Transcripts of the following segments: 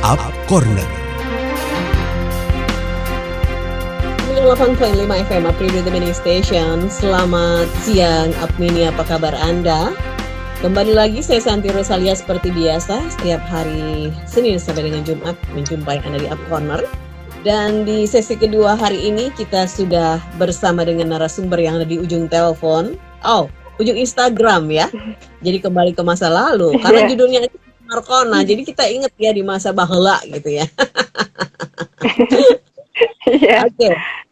Up Corner. 8.5 FM Aprilia The Mini Station. Selamat siang Apmini, apa kabar Anda? Kembali lagi saya Santi Rosalia seperti biasa setiap hari Senin sampai dengan Jumat menjumpai Anda di Up Corner. Dan di sesi kedua hari ini kita sudah bersama dengan narasumber yang ada di ujung telepon. Ujung Instagram ya. Jadi kembali ke masa lalu karena judulnya itu Markona. Jadi kita ingat ya di masa bahla gitu ya. Oke.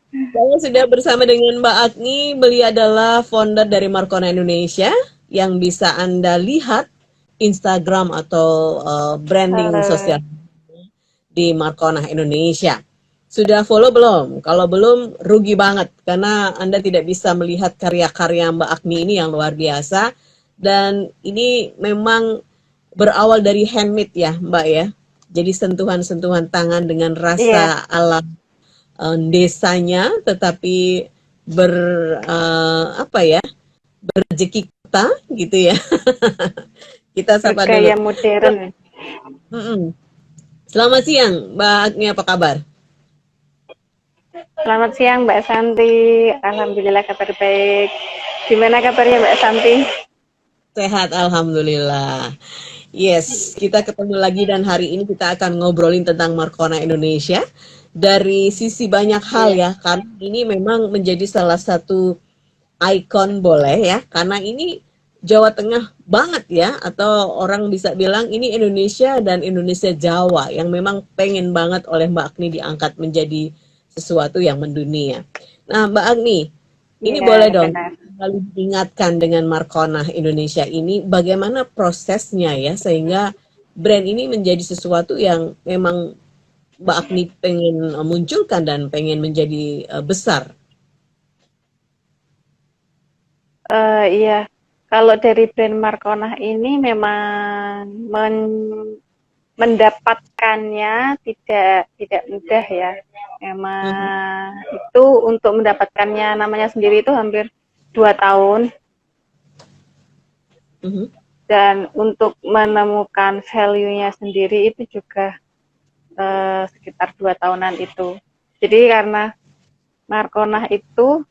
Saya sudah bersama dengan Mbak Agni. Beliau adalah founder dari Markona Indonesia yang bisa Anda lihat Instagram atau branding sosial di Markona Indonesia. Sudah follow belum? Kalau belum, rugi banget karena Anda tidak bisa melihat karya-karya Mbak Agni ini yang luar biasa. Dan ini memang berawal dari handmade ya Mbak ya. Jadi sentuhan-sentuhan tangan dengan rasa alam desanya, tetapi berrezeki kita gitu ya. Kita sapa dulu. Gaya modern. Selamat siang Mbak Agni, apa kabar? Selamat siang Mbak Santi. Alhamdulillah kabar baik. Gimana kabarnya Mbak Santi? Sehat alhamdulillah. Yes, kita ketemu lagi dan hari ini kita akan ngobrolin tentang Markona Indonesia dari sisi banyak hal ya, karena ini memang menjadi salah satu ikon boleh ya, karena ini Jawa Tengah banget ya, atau orang bisa bilang ini Indonesia dan Indonesia Jawa yang memang pengen banget oleh Mbak Agni diangkat menjadi sesuatu yang mendunia. Nah Mbak Agni, ini boleh dong lalu diingatkan dengan Markona Indonesia ini bagaimana prosesnya ya sehingga brand ini menjadi sesuatu yang memang Mbak Agni pengen munculkan dan pengen menjadi besar. Iya, kalau dari brand Markona ini memang mendapatkannya tidak mudah ya. Memang itu untuk mendapatkannya namanya sendiri itu hampir 2 tahun. Dan untuk menemukan value-nya sendiri itu juga sekitar 2 tahunan itu. Jadi karena Markona itu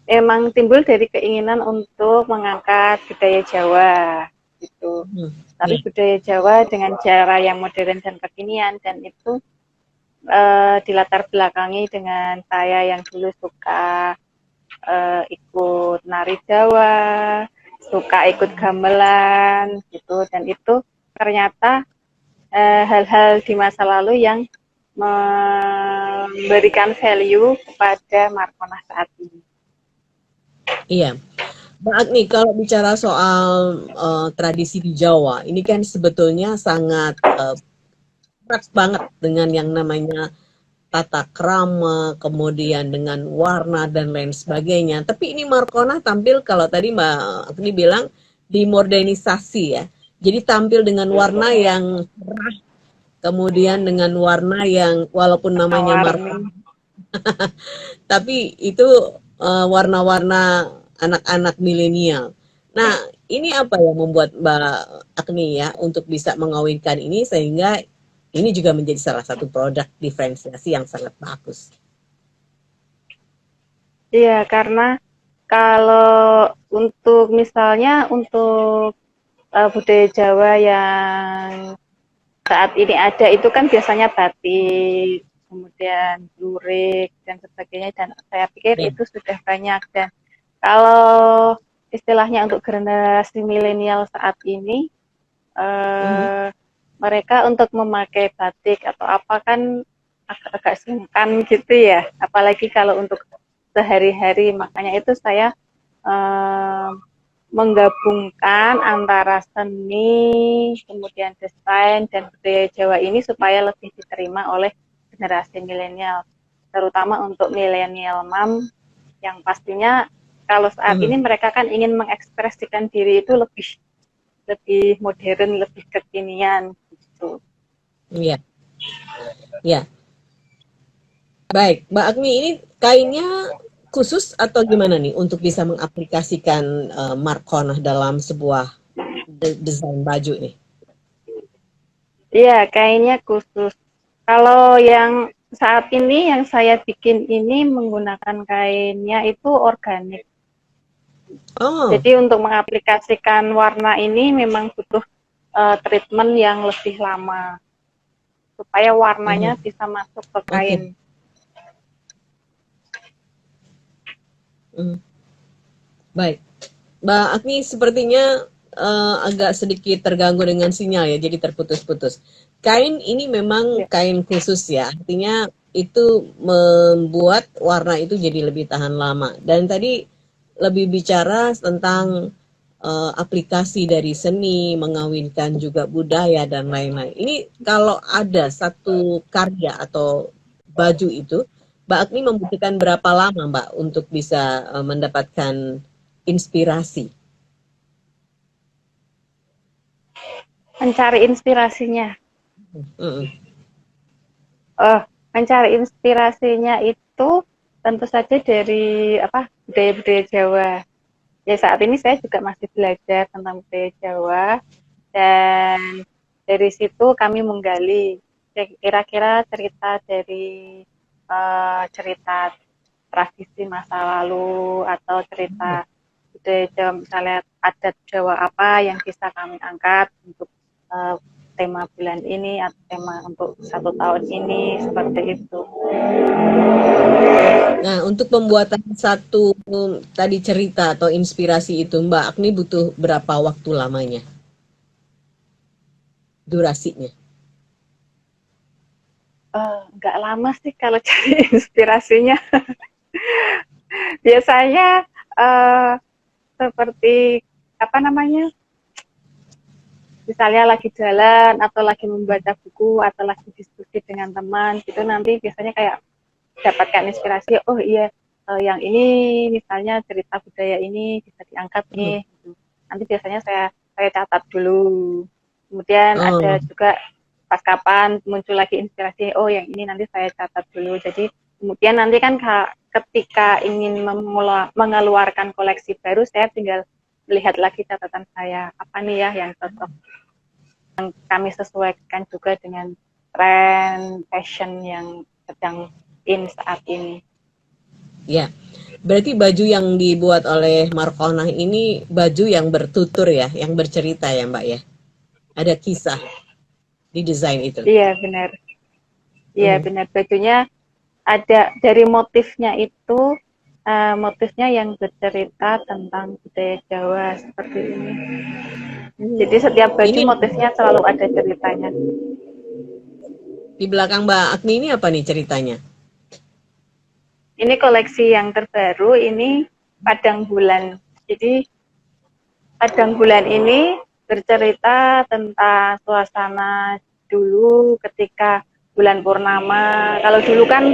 emang timbul dari keinginan untuk mengangkat budaya Jawa gitu. Tapi budaya Jawa dengan cara yang modern dan kekinian, dan itu dilatar belakangi dengan saya yang dulu suka ikut nari Jawa, suka ikut gamelan gitu, dan itu ternyata hal-hal di masa lalu yang memberikan value kepada Markona saat ini. Iya, Mbak Agni, kalau bicara soal tradisi di Jawa, ini kan sebetulnya sangat erat banget dengan yang namanya tata krama, kemudian dengan warna dan lain sebagainya. Tapi ini Markona tampil, kalau tadi Mbak Agni bilang, dimodernisasi ya. Jadi tampil dengan warna yang cerah, kemudian dengan warna yang walaupun namanya Markona, tapi itu warna-warna anak-anak milenial. Nah, ini apa yang membuat Mbak Agni ya untuk bisa mengawinkan ini sehingga ini juga menjadi salah satu produk diferensiasi yang sangat bagus. Iya, karena kalau untuk misalnya untuk budaya Jawa yang saat ini ada itu kan biasanya batik, kemudian lurik dan sebagainya, dan saya pikir itu sudah banyak. Dan kalau istilahnya untuk generasi milenial saat ini mereka untuk memakai batik atau apa kan agak sungkan gitu ya, apalagi kalau untuk sehari-hari. Makanya itu saya menggabungkan antara seni, kemudian desain dan budaya Jawa ini supaya lebih diterima oleh generasi milenial, terutama untuk milenial mom yang pastinya kalau saat ini mereka kan ingin mengekspresikan diri itu lebih modern, lebih kekinian gitu. Iya. Ya. Baik, Mbak Agni, ini kainnya khusus atau gimana nih untuk bisa mengaplikasikan Markona dalam sebuah desain baju nih? Iya, kainnya khusus. Kalau yang saat ini yang saya bikin ini menggunakan kainnya itu organik. Oh, Jadi untuk mengaplikasikan warna ini memang butuh treatment yang lebih lama supaya warnanya mhm, bisa masuk ke oke. kain. Mhm. Baik. Mbak Agni sepertinya agak sedikit terganggu dengan sinyal ya, jadi terputus-putus. Kain ini memang Ya. kain khusus ya, artinya itu membuat warna itu jadi lebih tahan lama. Dan tadi lebih bicara tentang aplikasi dari seni, mengawinkan juga budaya dan lain-lain. Ini kalau ada satu karya atau baju itu, Mbak Agni membutuhkan berapa lama Mbak untuk bisa mendapatkan inspirasi? Mencari inspirasinya. Mm-mm. Oh, mencari inspirasinya itu tentu saja dari apa budaya-budaya Jawa. Ya saat ini saya juga masih belajar tentang budaya Jawa dan dari situ kami menggali kira-kira cerita dari cerita tradisi masa lalu atau cerita budaya Jawa misalnya adat Jawa apa yang bisa kami angkat untuk uh, tema bulan ini atau tema untuk 1 tahun ini seperti itu. Nah, untuk pembuatan satu tadi cerita atau inspirasi itu, Mbak Agni butuh berapa waktu lamanya, durasinya? Nggak lama sih kalau cari inspirasinya. Biasanya uh, seperti apa namanya? Misalnya lagi jalan atau lagi membaca buku atau lagi diskusi dengan teman gitu nanti biasanya kayak dapatkan inspirasi oh iya yang ini misalnya cerita budaya ini bisa diangkat Hmm. nih gitu. Nanti biasanya saya catat dulu kemudian Oh, ada juga pas kapan muncul lagi inspirasi oh yang ini nanti saya catat dulu jadi kemudian nanti kan ketika ingin mengeluarkan koleksi baru saya tinggal melihat lagi catatan saya apa nih ya yang cocok kami sesuaikan juga dengan tren fashion yang sedang in saat ini. ya. Berarti baju yang dibuat oleh Markonah ini baju yang bertutur ya, yang bercerita ya, Mbak ya. Ada kisah di desain itu. Iya benar, iya Mhm. benar bajunya ada dari motifnya itu motifnya yang bercerita tentang budaya Jawa seperti ini. Jadi setiap baju Ini motifnya selalu ada ceritanya. di belakang Mbak Agni ini apa nih ceritanya? Ini koleksi yang terbaru ini Padang Bulan. Jadi Padang Bulan ini bercerita tentang suasana dulu ketika bulan purnama. Kalau dulu kan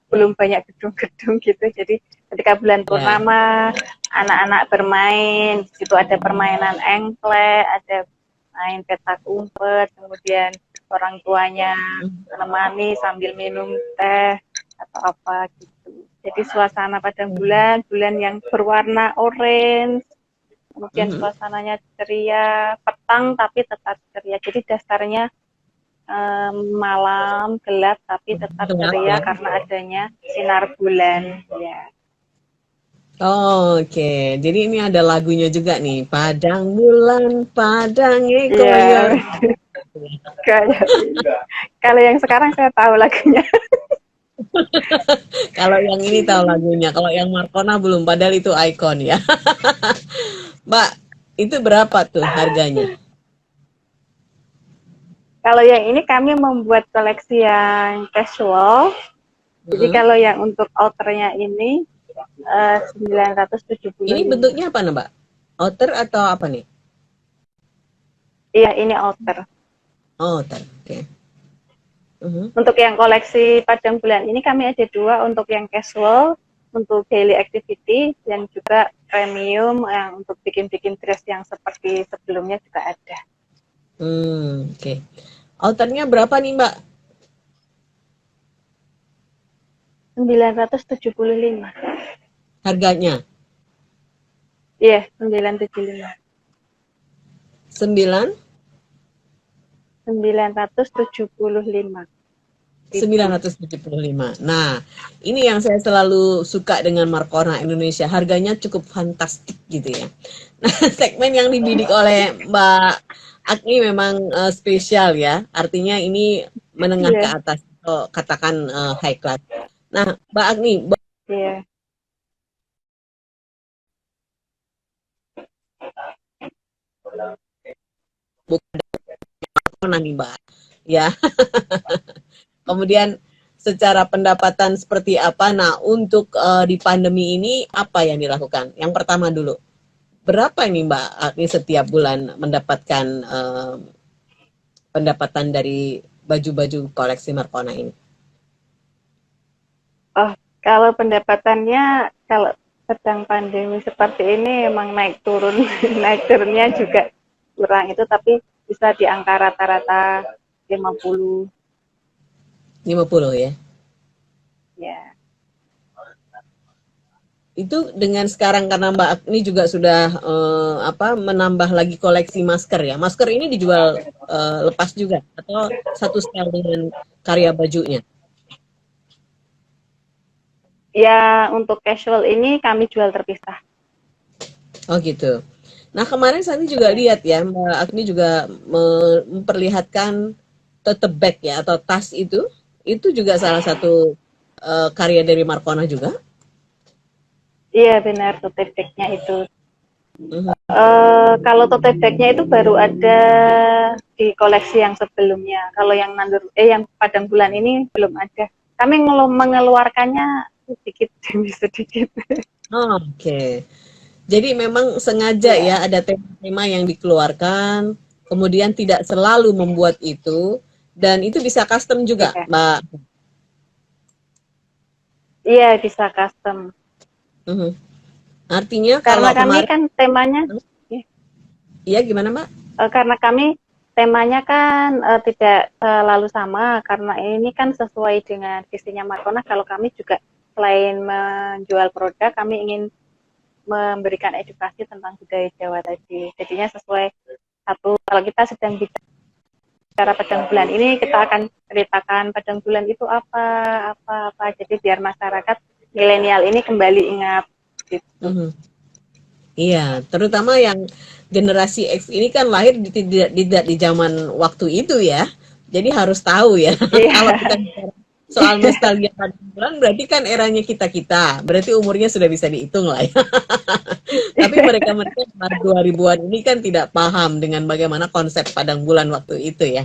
belum banyak gedung-gedung gitu, jadi ketika bulan Ya. purnama, anak-anak bermain, di situ ada permainan engklek, ada main petak umpet, kemudian orang tuanya menemani sambil minum teh atau apa gitu. Jadi suasana Padang Bulan, bulan yang berwarna orange, kemudian Mhm. suasananya ceria, petang tapi tetap ceria. Jadi dasarnya malam gelap tapi tetap Gelap ceria ya. karena adanya sinar bulan. Ya. Oh, oke. Jadi ini ada lagunya juga nih. Padang bulan, padang Iya, koyor. kalau yang sekarang saya tahu lagunya. Kalau yang ini tahu lagunya. Kalau yang Markona belum. Padahal itu ikon ya. Mbak, itu berapa tuh harganya? Kalau yang ini kami membuat koleksi yang casual. Jadi Hmm. kalau yang untuk outernya ini 975. Ini bentuknya apa nih, Mbak? Outer atau apa nih? Iya, ini outer. Outer. Oke. Mhm. Untuk yang koleksi Padang Bulan ini kami ada dua, untuk yang casual, untuk daily activity, dan juga premium yang untuk bikin-bikin dress yang seperti sebelumnya juga ada. Oke. Outernya berapa nih, Mbak? 975. Harganya? Iya, 975. 9 975. 975. Nah, ini yang saya selalu suka dengan Markona Indonesia. Harganya cukup fantastik gitu ya. Nah, segmen yang dibidik oleh Mbak Agni memang spesial ya. Artinya ini menengah ke Iya, atas atau katakan high class. Nah, Mbak Agni, iya. bukan Markona nih Mbak. Ya. Kemudian secara pendapatan seperti apa? Nah, untuk di pandemi ini apa yang dilakukan? Yang pertama dulu, berapa ini Mbak Agni setiap bulan mendapatkan pendapatan dari baju-baju koleksi Markona ini? Oh, kalau pendapatannya kalau sedang pandemi seperti ini emang naik turun, naik turunnya juga kurang itu, tapi bisa di angka rata-rata 50 50 ya. ya. Itu dengan sekarang karena Mbak Agni juga sudah menambah lagi koleksi masker ya. Masker ini dijual lepas juga atau satu style dengan karya bajunya? Ya, untuk casual ini kami jual terpisah. Oh gitu. Nah kemarin saya juga Ya. lihat ya Mbak Agni juga memperlihatkan tote bag ya atau tas itu juga salah satu karya dari Markona juga. Iya benar, tote bag-nya itu. Mhm. Kalau tote bag-nya itu baru ada di koleksi yang sebelumnya. Kalau yang yang Padang Bulan ini belum ada. Kami mengeluarkannya sedikit demi sedikit. Oh, oke. Jadi memang sengaja Iya, ya ada tema-tema yang dikeluarkan, kemudian tidak selalu membuat itu, dan itu bisa custom juga, iya. Mbak. Iya, bisa custom. Mhm. Artinya Karena kalau kami kemarin, kan temanya, ya, iya gimana Mbak? karena kami temanya kan tidak selalu sama. Karena ini kan sesuai dengan visinya Markona. Kalau kami juga selain menjual produk, kami ingin memberikan edukasi tentang budaya Jawa tadi. Jadinya sesuai satu. Kalau kita sedang bicara Padang Bulan ini, kita akan ceritakan Padang Bulan itu apa. Jadi biar masyarakat milenial ini kembali ingat gitu. Mhm. Iya, terutama yang generasi X ini kan lahir tidak di zaman waktu itu ya. Jadi harus tahu ya. Kalau Iya, kita bicara soal nostalgia pada bulan berarti kan eranya kita-kita. Berarti umurnya sudah bisa dihitung lah ya. Tapi mereka-mereka 2000-an ini kan tidak paham dengan bagaimana konsep padang bulan waktu itu ya.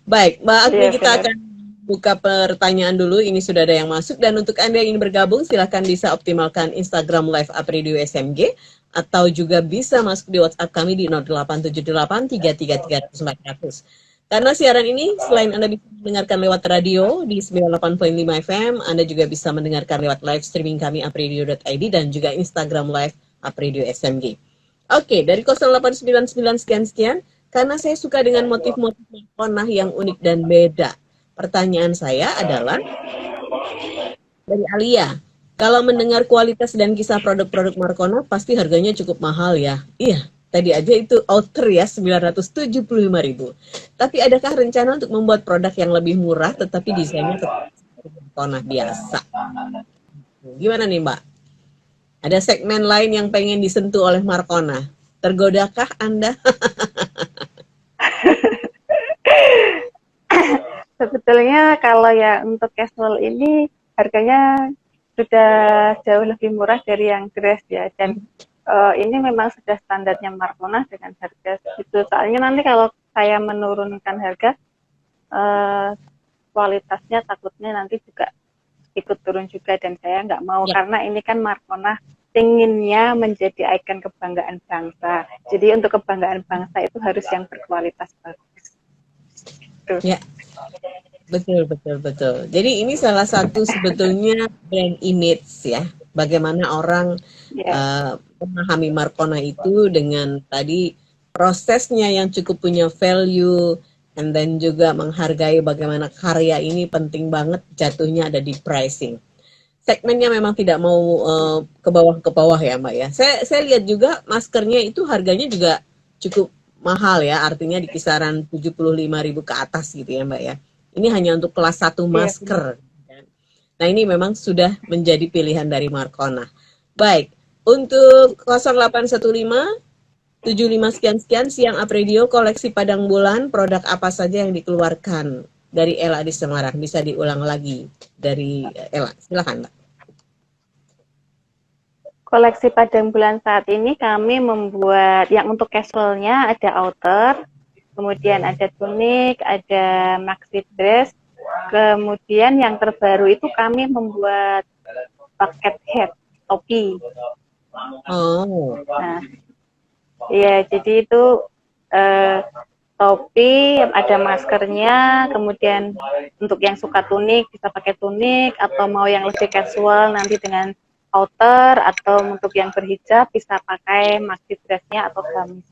Baik, Mbak Agni iya kita benar. akan buka pertanyaan dulu. Ini sudah ada yang masuk dan untuk Anda yang ingin bergabung silahkan bisa optimalkan Instagram Live Apridio SMG atau juga bisa masuk di WhatsApp kami di 0878333400. Karena siaran ini selain Anda bisa mendengarkan lewat radio di 98.5 FM, Anda juga bisa mendengarkan lewat live streaming kami apridio.id dan juga Instagram Live Apridio SMG. Oke, dari 0899 sekian-sekian, karena saya suka dengan motif-motif Markona yang unik dan beda. Pertanyaan saya adalah, dari Alia, kalau mendengar kualitas dan kisah produk-produk Markona, pasti harganya cukup mahal ya. Iya, tadi aja itu outer ya, 975.000. Tapi adakah rencana untuk membuat produk yang lebih murah, tetapi desainnya tetap Markona biasa? Gimana nih Mbak? Ada segmen lain yang pengen disentuh oleh Markona? Tergodakah Anda? Sebetulnya kalau ya untuk casual ini harganya sudah jauh lebih murah dari yang dress ya, dan ini memang sudah standarnya Markona dengan harga segitu. Soalnya nanti kalau saya menurunkan harga, uh, kualitasnya takutnya nanti juga ikut turun juga, dan saya nggak mau Ya, karena ini kan Markona inginnya menjadi ikon kebanggaan bangsa. Jadi untuk kebanggaan bangsa itu harus yang berkualitas bagus. Tuh. ya. Betul, betul, betul. Jadi ini salah satu sebetulnya brand image ya. Bagaimana orang Ya, memahami Marcona itu dengan tadi prosesnya yang cukup punya value, and then juga menghargai bagaimana karya ini penting banget jatuhnya ada di pricing. Segmennya memang tidak mau ke bawah ya Mbak ya. Saya lihat juga maskernya itu harganya juga cukup mahal ya, artinya di kisaran 75.000 ke atas gitu ya Mbak ya. Ini hanya untuk kelas 1 Iya, masker. Nah ini memang sudah menjadi pilihan dari Markona. Baik, untuk 0815 75 sekian-sekian Siang Apredio koleksi Padang Bulan, produk apa saja yang dikeluarkan dari Ella di Semarang? Bisa diulang lagi dari Ella, silakan Mbak. koleksi Padang Bulan saat ini kami membuat yang untuk casualnya ada outer, kemudian ada tunik, ada maxi dress, kemudian yang terbaru itu kami membuat bucket hat, topi. Oh, Nah, iya, jadi itu topi, ada maskernya, kemudian untuk yang suka tunik bisa pakai tunik, atau mau yang lebih casual nanti dengan outer, atau untuk yang berhijab bisa pakai maxi dressnya atau gamis.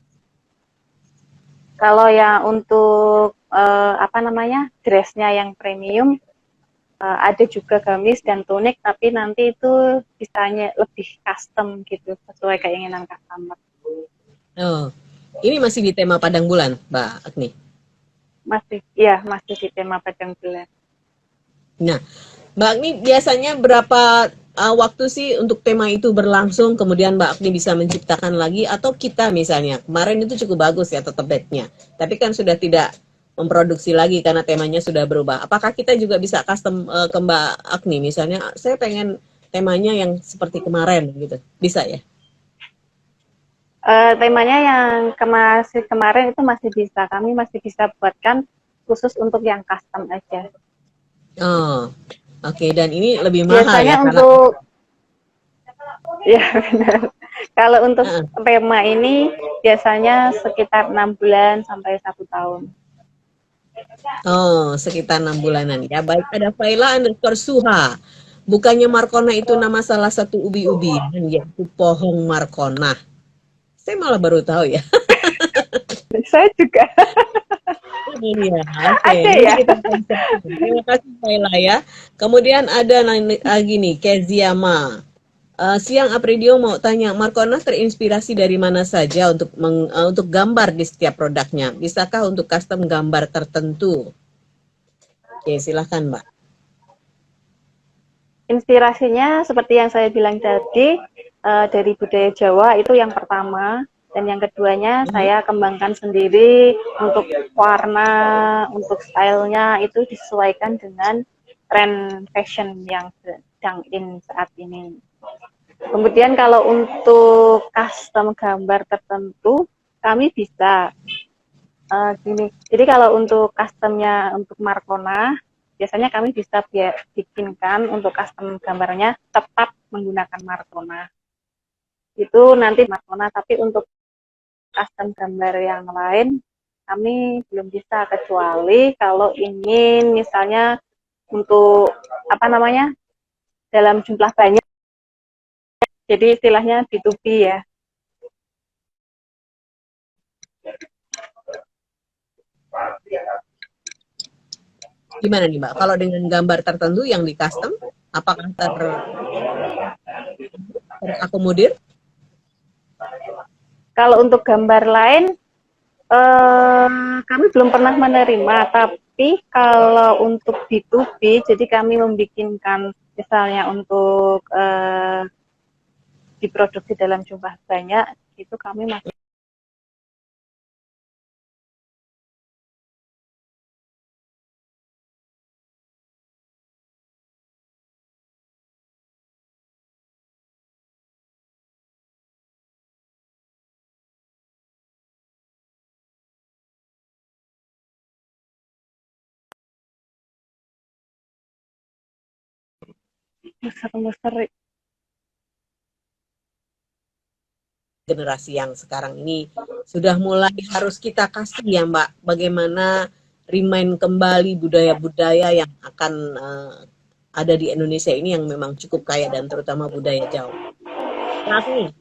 Kalau yang untuk dressnya yang premium, ada juga gamis dan tunik, tapi nanti itu bisanya lebih custom gitu, sesuai keinginan customer. oh, ini masih di tema Padang Bulan, Mbak Agni. Masih di tema Padang Bulan. Nah, Mbak Agni biasanya berapa waktu sih untuk tema itu berlangsung, kemudian Mbak Agni bisa menciptakan lagi, atau kita misalnya, kemarin itu cukup bagus ya tetap bednya, tapi kan sudah tidak memproduksi lagi karena temanya sudah berubah. Apakah kita juga bisa custom ke Mbak Agni, misalnya saya pengen temanya yang seperti kemarin gitu, bisa ya? Temanya yang kemarin itu masih bisa, kami masih bisa buatkan khusus untuk yang custom aja. Oh, oke. Dan ini lebih mahal Biasanya ya karena untuk ya benar. Kalau untuk tema ini biasanya sekitar 6 bulan sampai 1 tahun. oh, sekitar 6 bulanan ya. Baik, ada Faila_Suha. Bukannya Markona itu nama salah satu ubi-ubian, yaitu pohon Markona. Saya malah baru tahu ya. Saya juga Iya, oke. ada Nanti ya. kita konsultasi. Terima kasih Faila ya. Kemudian ada lagi nih, Keziama. Siang Apridio mau tanya, Markona terinspirasi dari mana saja untuk gambar di setiap produknya? Bisakah untuk custom gambar tertentu? Oke, silahkan Mbak. Inspirasinya seperti yang saya bilang tadi, dari budaya Jawa itu yang pertama, dan yang keduanya saya kembangkan sendiri untuk warna, untuk stylenya itu disesuaikan dengan tren fashion yang sedang in saat ini. Kemudian kalau untuk custom gambar tertentu, kami bisa gini. Jadi kalau untuk customnya untuk Markona, biasanya kami bisa bikinkan untuk custom gambarnya tetap menggunakan Markona. Itu nanti Markona, tapi untuk custom gambar yang lain kami belum bisa, kecuali kalau ingin misalnya untuk dalam jumlah banyak, jadi istilahnya B2B ya. Gimana nih Mbak? Kalau dengan gambar tertentu yang di custom, apakah terakomodir? Kalau untuk gambar lain, kami belum pernah menerima, tapi kalau untuk B2B, jadi kami membikinkan misalnya untuk diproduksi dalam jumlah banyak, itu kami masih muster-muster. Generasi yang sekarang ini sudah mulai harus kita kasih ya Mbak, bagaimana remind kembali budaya-budaya yang akan ada di Indonesia ini yang memang cukup kaya dan terutama budaya Jawa. Nah, nih,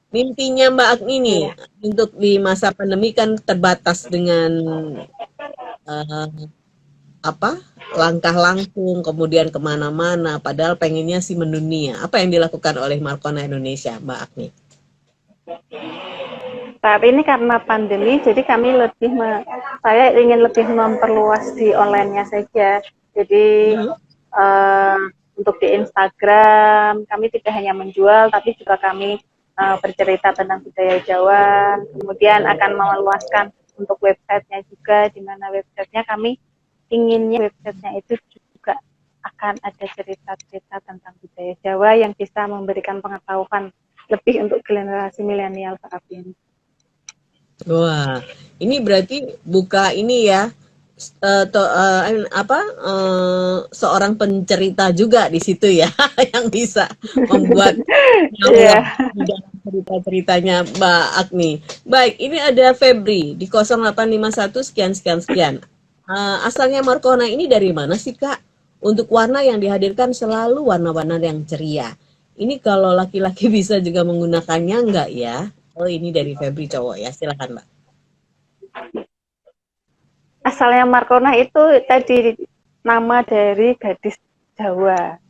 mimpinya Mbak Agni nih untuk di masa pandemi kan terbatas dengan langkah langsung, kemudian kemana-mana, padahal pengennya sih mendunia. Apa yang dilakukan oleh Markona Indonesia, Mbak Agni? Saat ini karena pandemi, jadi kami saya ingin lebih memperluas di online-nya saja. Jadi Mhm. untuk di Instagram, kami tidak hanya menjual, tapi juga kami bercerita tentang budaya Jawa. Kemudian akan meluaskan untuk websitenya juga, di mana websitenya kami inginnya websitenya itu juga akan ada cerita-cerita tentang budaya Jawa yang bisa memberikan pengetahuan lebih untuk generasi milenial saat ini. Wah, ini berarti buka ini ya, seorang pencerita juga di situ ya, yang bisa membuat dialog Iya. di dalam cerita-ceritanya Mbak Agni. Baik, ini ada Febri di 0851 sekian sekian sekian. Asalnya Marcona ini dari mana sih Kak? Untuk warna yang dihadirkan selalu warna-warna yang ceria. Ini kalau laki-laki bisa juga menggunakannya enggak ya? Oh, ini dari Febri cowok ya. Silakan, Mbak. Asalnya Marcona itu tadi nama dari gadis Jawa.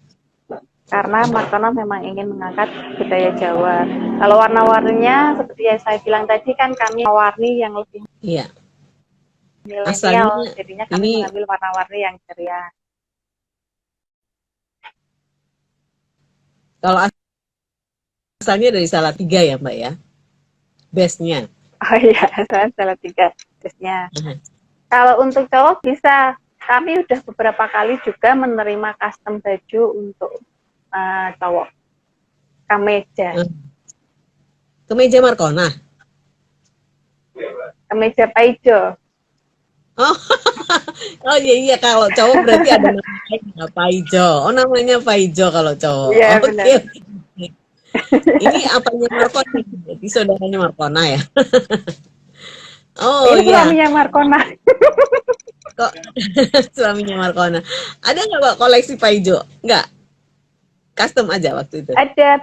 Karena Marcona memang ingin mengangkat budaya Jawa. Kalau warna-warninya seperti yang saya bilang tadi kan kami warni yang lebih Iya. milenial, Asalnya jadinya kami ini mengambil warna-warni yang ceria. kalau asalnya dari Salatiga ya, Mbak ya. Base-nya. Oh iya, saya salah tiga biasanya. Kalau untuk cowok bisa, kami udah beberapa kali juga menerima custom baju untuk cowok. Kemeja. Kemeja Marcona. Kemeja paijo. Oh, oh iya iya kalau cowok berarti ada namanya Paijo. Oh namanya Paijo kalau cowok. Iya Oke. benar. Oke. Ini apanya Marcona? Berarti saudaranya Marcona ya. Oh Ini iya. suaminya Marcona. Kok suaminya Marcona. Ada nggak Mbak koleksi Paijo? Nggak. Custom aja waktu itu. Ada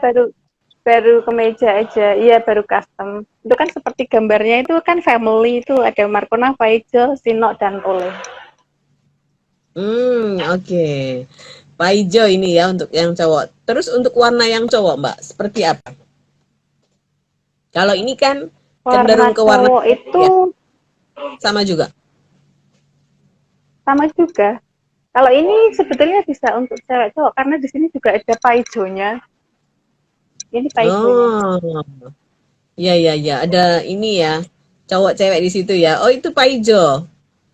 baru kemeja aja. Iya baru custom. Itu kan seperti gambarnya itu kan family itu ada Marcona, Paijo, Sinok dan Tole. Oke. Paijo ini ya untuk yang cowok. Terus untuk warna yang cowok, Mbak, seperti apa? Kalau ini kan Warna cenderung ke warna cowok itu ya, sama juga. sama juga. Kalau ini sebetulnya bisa untuk cewek cowok karena di sini juga ada paijonya. Ini paijonya. Oh, iya iya iya. Ada ini ya, cowok cewek di situ ya. Oh itu Paijo.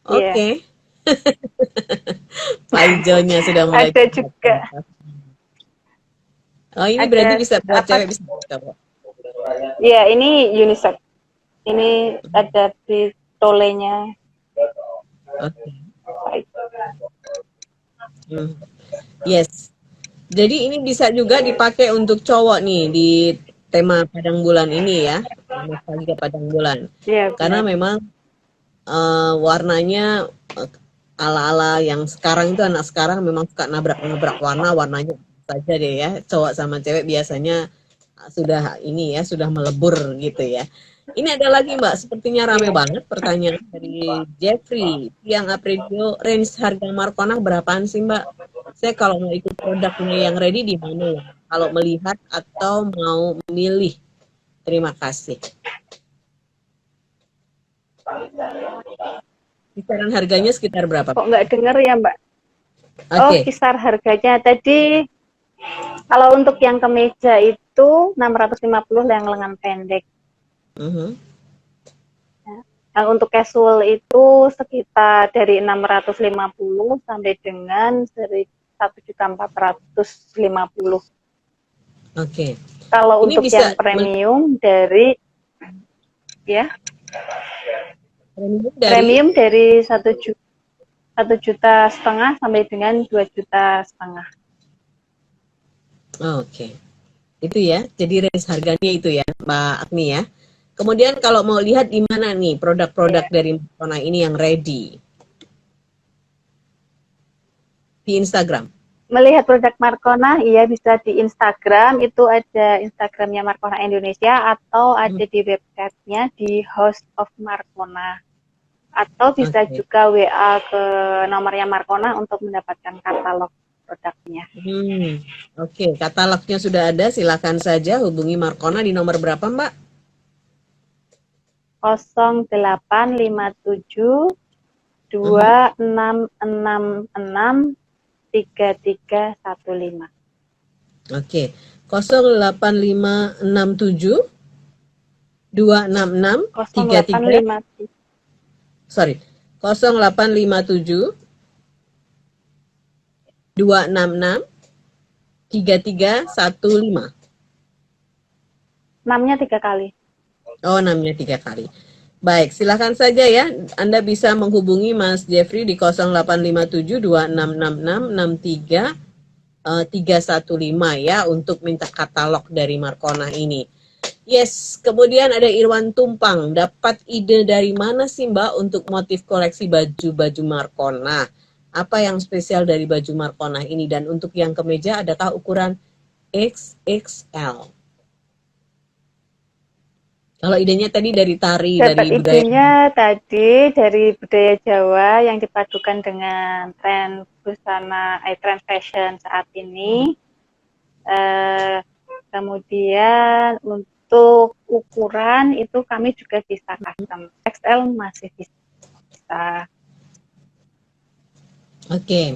Iya. Oke. Paijonya sudah mulai Ada juga. terlihat. Oh ini berarti Ada bisa buat apa? cewek bisa buat cowok. Iya, ini unisex. Ini ada di tolenya. Oke. Yes. Jadi ini bisa juga dipakai untuk cowok nih di tema Padang Bulan ini ya, nostalgia Padang Bulan. Iya, Karena benar. memang warnanya ala-ala yang sekarang itu anak sekarang memang suka nabrak-nabrak warnanya saja deh ya. Cowok sama cewek biasanya sudah ini ya, sudah melebur gitu ya. Ini ada lagi Mbak, sepertinya rame banget pertanyaan dari Jeffrey. Yang Apridio, range harga Marcona berapaan sih Mbak? Saya kalau mau ikut produknya yang ready di mana ya? Kalau melihat atau mau memilih. Terima kasih. Kisaran harganya sekitar berapa? Kok nggak dengar ya, Mbak? Oh, Oke. kisar harganya tadi kalau untuk yang kemeja itu 650 yang lengan pendek. Yang untuk casual itu sekitar dari 650 sampai dengan 1.450.000. Oke. Kalau Ini untuk bisa yang premium dari ya premium dari 1,5 juta sampai dengan 2,5 juta. Oke. Itu ya. Jadi range harganya itu ya, Mbak Agni ya. Kemudian kalau mau lihat di mana nih produk-produk dari Marcona ini yang ready? Di Instagram. Melihat produk Marcona, iya bisa di Instagram, itu ada Instagramnya Marcona Indonesia atau ada di websitenya di House of Marcona. Atau bisa juga WA ke nomornya Marcona untuk mendapatkan katalog produknya. Oke, katalognya sudah ada, silakan saja hubungi Marcona di nomor berapa Mbak? 0857 2666 3315. Oke, 08567 266 33 0853 sorry 0857 266 3315. 6-nya 3 kali. Oh, 6-nya 3 kali. Baik, silakan saja ya. Anda bisa menghubungi Mas Jeffrey di 0857 2666 315 ya untuk minta katalog dari Markona ini. Yes, kemudian ada Irwan Tumpang. Dapat ide dari mana sih Mbak untuk motif koleksi baju-baju Markona? Apa yang spesial dari baju Markona ini? Dan untuk yang kemeja, adakah ukuran XXL? Kalau idenya tadi dari tari, Dapat dari budaya. idenya tadi dari budaya Jawa yang dipadukan dengan tren busana, tren fashion saat ini. Kemudian untuk ukuran itu kami juga bisa custom. XL masih bisa. Oke,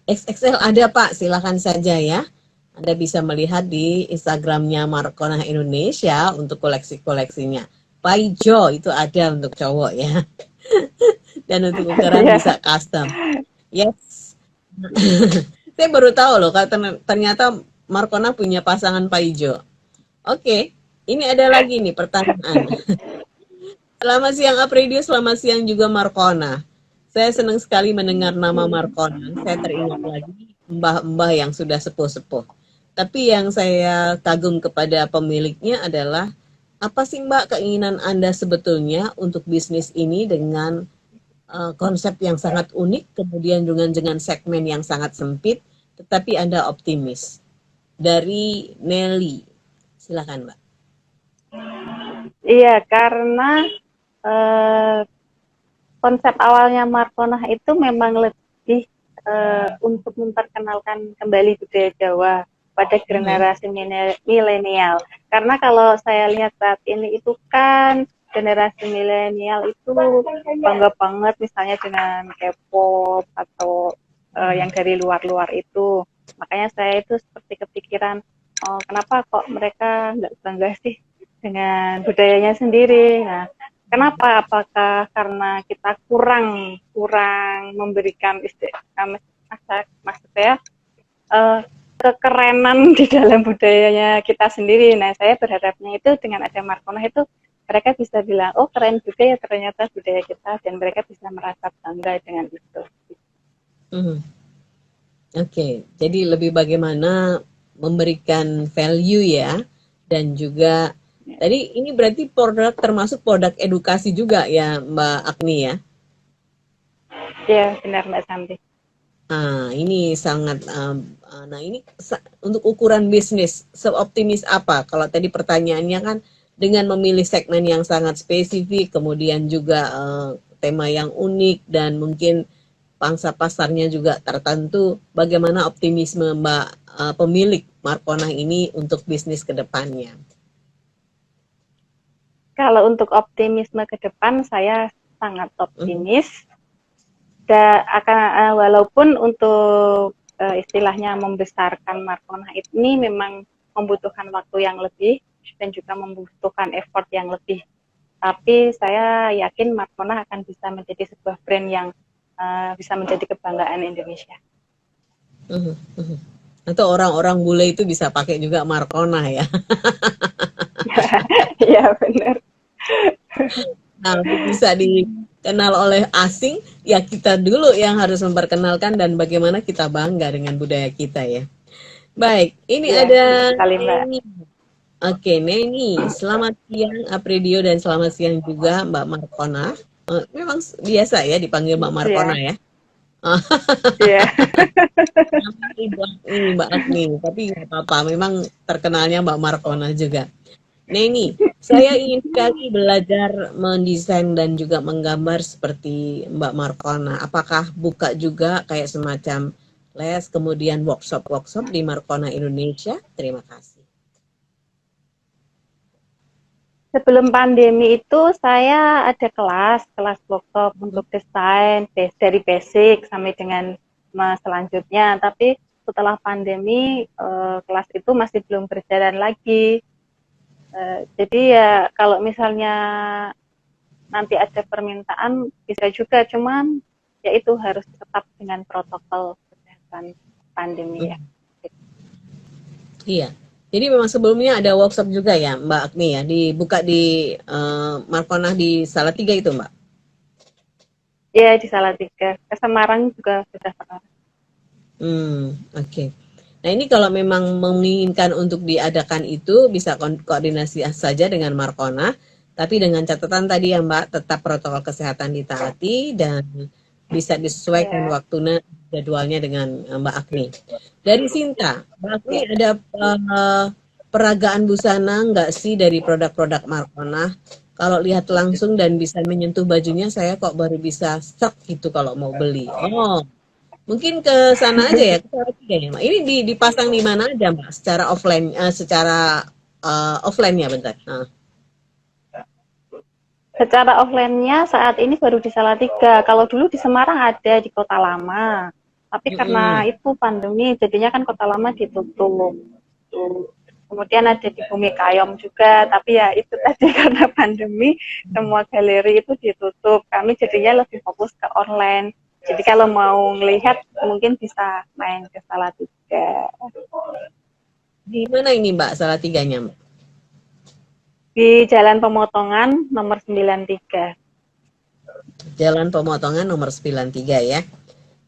XXL ada Pak, silakan saja ya. Anda bisa melihat di Instagramnya Markona Indonesia untuk koleksi-koleksinya. Paijo itu ada untuk cowok ya. Dan untuk ukuran Yeah. bisa custom. Yes. Saya baru tahu loh, ternyata Markona punya pasangan Paijo. Oke, ini ada lagi nih pertanyaan. Selamat siang Apridio, selamat siang juga Markona. Saya senang sekali mendengar nama Markona. Saya teringat lagi mbah-mbah yang sudah sepuh-sepuh. Tapi yang saya kagum kepada pemiliknya adalah apa sih Mbak keinginan Anda sebetulnya untuk bisnis ini dengan konsep yang sangat unik, kemudian dengan segmen yang sangat sempit, tetapi Anda optimis. Dari Nelly, silakan Mbak. Iya, karena konsep awalnya Markona itu memang lebih untuk memperkenalkan kembali budaya Jawa pada generasi milenial. Karena kalau saya lihat saat ini itu kan generasi milenial itu bangga banget misalnya dengan K-pop atau yang dari luar-luar itu. Makanya saya itu seperti kepikiran, oh, kenapa kok mereka nggak bangga sih dengan budayanya sendiri. Nah, kenapa? Apakah karena kita kurang memberikan maksud saya kekerenan di dalam budayanya kita sendiri. Nah, saya berharapnya itu dengan ada Markona itu mereka bisa bilang, oh keren juga ya ternyata budaya kita, dan mereka bisa merasa bangga dengan itu. Oke, jadi lebih bagaimana memberikan value ya, dan juga tadi ini berarti produk termasuk produk edukasi juga ya Mbak Agni ya? Ya, benar Mbak Santi. Nah, ini sangat, nah ini untuk ukuran bisnis, seoptimis apa? Kalau tadi pertanyaannya kan dengan memilih segmen yang sangat spesifik, kemudian juga tema yang unik dan mungkin pangsa pasarnya juga tertentu, bagaimana optimisme Mbak pemilik Markona ini untuk bisnis ke depannya? Kalau untuk optimisme ke depan, saya sangat optimis. Walaupun untuk istilahnya membesarkan Markona ini memang membutuhkan waktu yang lebih dan juga membutuhkan effort yang lebih. Tapi saya yakin Markona akan bisa menjadi sebuah brand yang bisa menjadi kebanggaan Indonesia. Atau orang-orang bule itu bisa pakai juga Markona ya? Ya benar. Nah, bisa dikenal oleh asing, ya kita dulu yang harus memperkenalkan dan bagaimana kita bangga dengan budaya kita ya. Baik, ini ya, ada Neni. Oke, Neni, selamat siang Apridio dan selamat siang juga Mbak Markona. Memang biasa ya dipanggil Mbak Markona ya? Iya. Ini Mbak Agni, tapi nggak apa-apa, memang terkenalnya Mbak Markona juga. Neni, saya ingin sekali belajar mendesain dan juga menggambar seperti Mbak Markona. Apakah buka juga kayak semacam les, kemudian workshop di Markona Indonesia? Terima kasih. Sebelum pandemi itu saya ada kelas workshop untuk desain dari basic sampai dengan selanjutnya. Tapi setelah pandemi kelas itu masih belum berjalan lagi. Jadi ya kalau misalnya nanti ada permintaan bisa juga, cuman ya itu harus tetap dengan protokol kesehatan pandemi ya. Iya. Jadi memang sebelumnya ada workshop juga ya Mbak Agni ya, dibuka di Markonah di Salatiga itu Mbak? Ya di Salatiga, ke Semarang juga sudah pernah. Oke. Nah ini kalau memang menginginkan untuk diadakan itu bisa koordinasi saja dengan Markona, tapi dengan catatan tadi ya Mbak, tetap protokol kesehatan ditaati dan bisa disesuaikan Ya. waktunya jadwalnya dengan Mbak Agni. Dari Sinta, Mbak Agni ada peragaan busana nggak sih dari produk-produk Markona? Kalau lihat langsung dan bisa menyentuh bajunya, saya kok baru bisa stok gitu kalau mau beli. Oh, mungkin ke sana aja ya, ke Salatiga ya, Mbak. Ini dipasang di mana aja, Mbak? Secara offline, secara offline ya, bentar. Nah. Secara offline-nya saat ini baru di Salatiga. Kalau dulu di Semarang ada di Kota Lama. Tapi karena itu pandemi, jadinya kan Kota Lama ditutup. Kemudian ada di Bumi Kayom juga, tapi ya itu tadi karena pandemi, semua galeri itu ditutup. Kami jadinya lebih fokus ke online. Jadi kalau mau melihat, mungkin bisa main ke Salatiga. Di mana ini, Mbak, Salatiganya, Mbak? Di Jalan Pemotongan nomor 93. Jalan Pemotongan nomor 93 ya.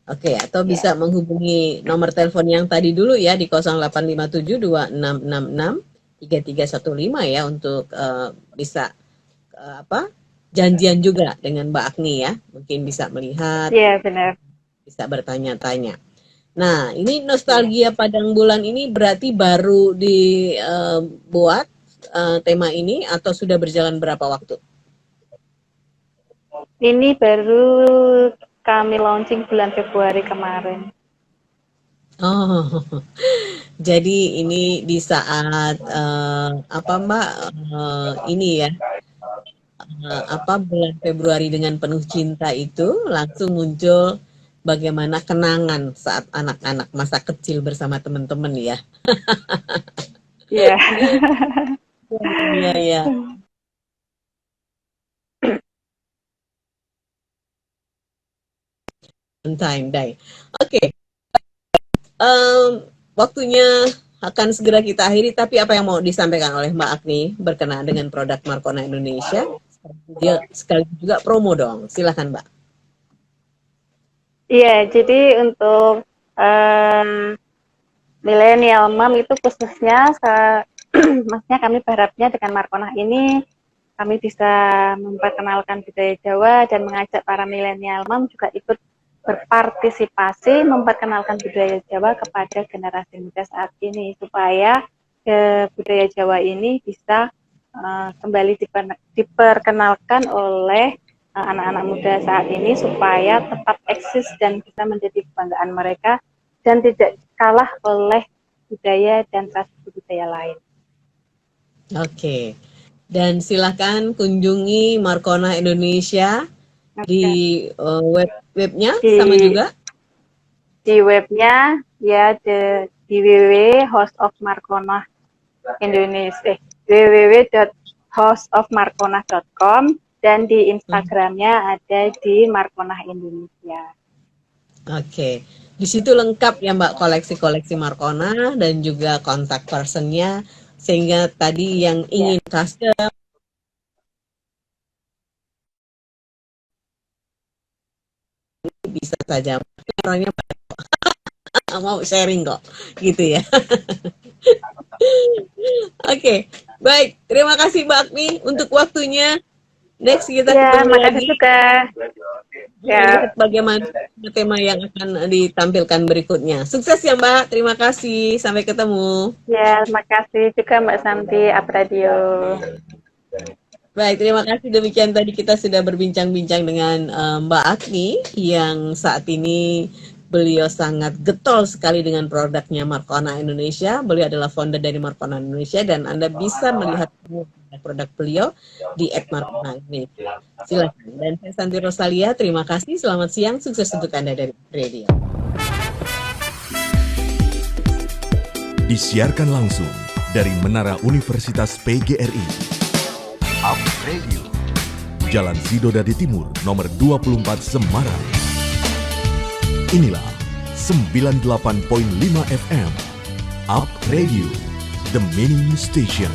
Oke, atau bisa menghubungi nomor telepon yang tadi dulu ya di 085726663315 ya untuk bisa janjian juga dengan Mbak Agni ya. Mungkin bisa melihat. Iya, benar. Bisa bertanya-tanya. Nah, ini nostalgia Padang Bulan ini berarti baru dibuat tema ini atau sudah berjalan berapa waktu? Ini baru kami launching bulan Februari kemarin. Oh, jadi ini di saat apa Mbak ini ya bulan Februari dengan penuh cinta itu langsung muncul bagaimana kenangan saat anak-anak masa kecil bersama teman-teman ya. Iya. Iya, iya. Time day. Oke. Waktunya akan segera kita akhiri, tapi apa yang mau disampaikan oleh Mbak Agni berkenaan dengan produk Markona Indonesia? Dia sekaligus juga promo dong, silakan Mbak. Iya, jadi untuk milenial mom itu khususnya, maksudnya kami berharapnya dengan Markonah ini kami bisa memperkenalkan budaya Jawa dan mengajak para milenial mom juga ikut berpartisipasi memperkenalkan budaya Jawa kepada generasi muda saat ini supaya budaya Jawa ini bisa kembali diperkenalkan oleh anak-anak muda saat ini supaya tetap eksis dan bisa menjadi kebanggaan mereka dan tidak kalah oleh budaya dan tradisi budaya lain. Oke. Dan silakan kunjungi Markona Indonesia di webnya sama juga di webnya ya di www.hostofmarkonah.com dan di Instagramnya ada di Markonah Indonesia. Oke, di situ lengkap ya Mbak koleksi-koleksi Markona dan juga kontak personnya sehingga tadi yang ingin custom bisa saja orangnya mau sharing kok gitu ya. Oke, baik. Terima kasih Mbak Agni untuk waktunya. Next kita ketemu lagi. Juga. Ya. Bagaimana tema yang akan ditampilkan berikutnya. Sukses ya Mbak. Terima kasih. Sampai ketemu. Ya, terima kasih juga Mbak Santi Abradio. Baik, terima kasih. Demikian tadi kita sudah berbincang-bincang dengan Mbak Agni yang saat ini beliau sangat getol sekali dengan produknya Marcona Indonesia. Beliau adalah founder dari Marcona Indonesia dan Anda bisa melihat produk beliau di @marcona Indonesia. Silakan. Dan saya Santi Rosalia, terima kasih. Selamat siang, sukses untuk Anda dari Radio. Disiarkan langsung dari Menara Universitas PGRI. Up Radio. Jalan Sidodadi Timur, nomor 24 Semarang. Inilah 98.5 FM. Up Radio, the mini station.